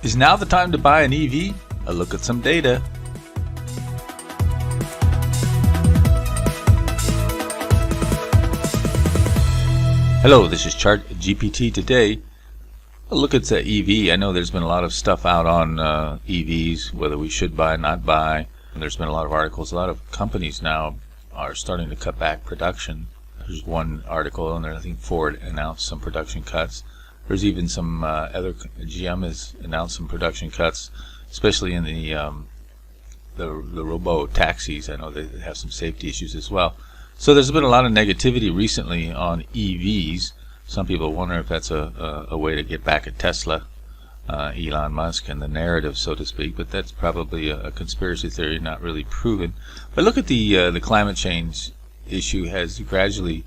Is now the time to buy an EV? A look at some data. Hello, this is Chart GPT today. A look at the EV. I know there's been a lot of stuff out on EVs, whether we should buy, not buy. And there's been a lot of articles. A lot of companies now are starting to cut back production. There's one article, and I think Ford announced some production cuts. There's even some GM has announced some production cuts, especially in the robo taxis. I know they have some safety issues as well. So there's been a lot of negativity recently on EVs. Some people wonder if that's a way to get back at Tesla, Elon Musk, and the narrative, so to speak. But that's probably a conspiracy theory, not really proven. But look at the climate change issue has gradually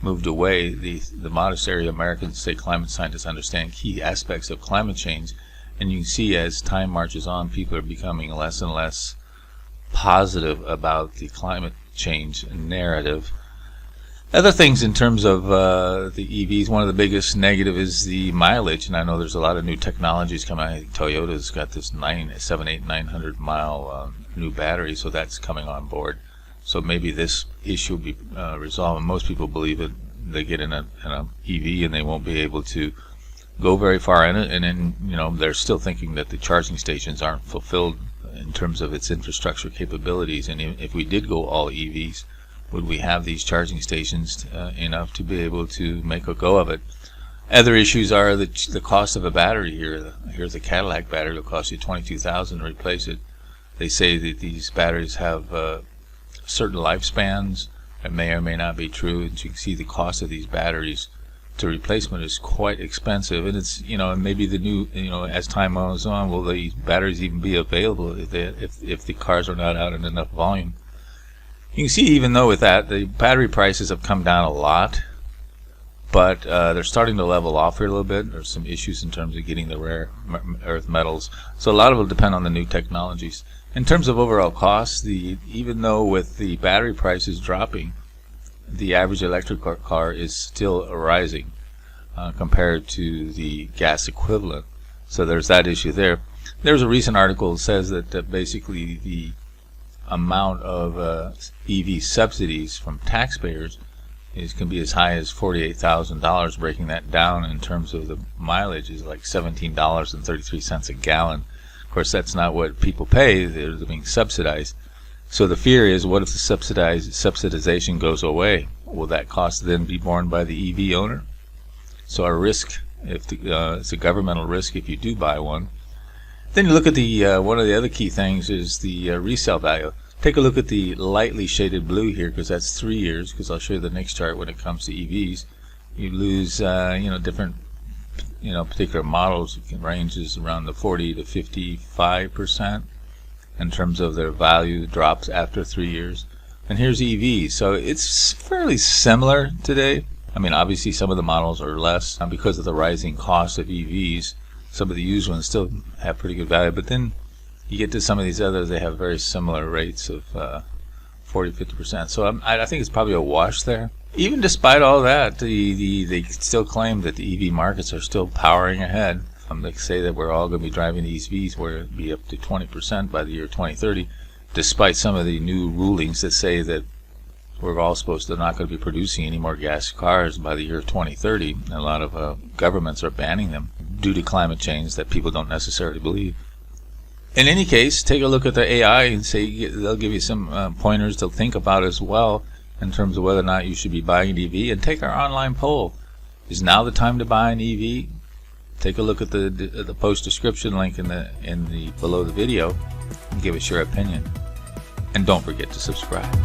moved away. The modest area Americans say climate scientists understand key aspects of climate change, and you can see as time marches on, people are becoming less and less positive about the climate change narrative. Other things in terms of the EVs, one of the biggest negative is the mileage, and I know there's a lot of new technologies coming out. I think Toyota's got this 900 mile new battery, so that's coming on board. So maybe this issue will be resolved. And most people believe that they get in a EV and they won't be able to go very far in it. And then, they're still thinking that the charging stations aren't fulfilled in terms of its infrastructure capabilities. And if we did go all EVs, would we have these charging stations enough to be able to make a go of it? Other issues are the cost of a battery here. Here's a Cadillac battery. It'll cost you $22,000 to replace it. They say that these batteries have certain lifespans. It may or may not be true, and you can see the cost of these batteries to replacement is quite expensive. And it's and maybe the new as time goes on, will these batteries even be available if the cars are not out in enough volume? You can see, even though with that, the battery prices have come down a lot, but they're starting to level off here a little bit. There's some issues in terms of getting the rare earth metals, so a lot of it will depend on the new technologies. In terms of overall costs, even though with the battery prices dropping, the average electric car is still rising compared to the gas equivalent. So there's that issue there. There's a recent article that says that basically the amount of EV subsidies from taxpayers can be as high as $48,000. Breaking that down in terms of the mileage is like $17.33 a gallon. Of course, that's not what people pay. They're being subsidized. So the fear is, what if the subsidization goes away? Will that cost then be borne by the EV owner? So a risk, it's a governmental risk if you do buy one. Then you look at the one of the other key things is the resale value. Take a look at the lightly shaded blue here, because that's 3 years. Because I'll show you the next chart when it comes to EVs. You lose different particular models. It ranges around the 40 to 55% in terms of their value drops after 3 years. And here's EVs, so it's fairly similar today. I mean, obviously some of the models are less because of the rising cost of EVs. Some of the used ones still have pretty good value, but then you get to some of these others, they have very similar rates of 40-50%. So I think it's probably a wash there. Even despite all that, they still claim that the EV markets are still powering ahead. They say that we're all going to be driving EVs, where it'll be up to 20% by the year 2030, despite some of the new rulings that say that we're all not going to be producing any more gas cars by the year 2030. And a lot of governments are banning them due to climate change that people don't necessarily believe. In any case, take a look at the AI and they'll give you some pointers to think about as well in terms of whether or not you should be buying an EV. And take our online poll. Is now the time to buy an EV? Take a look at the post description link in the below the video and give us your opinion. And don't forget to subscribe.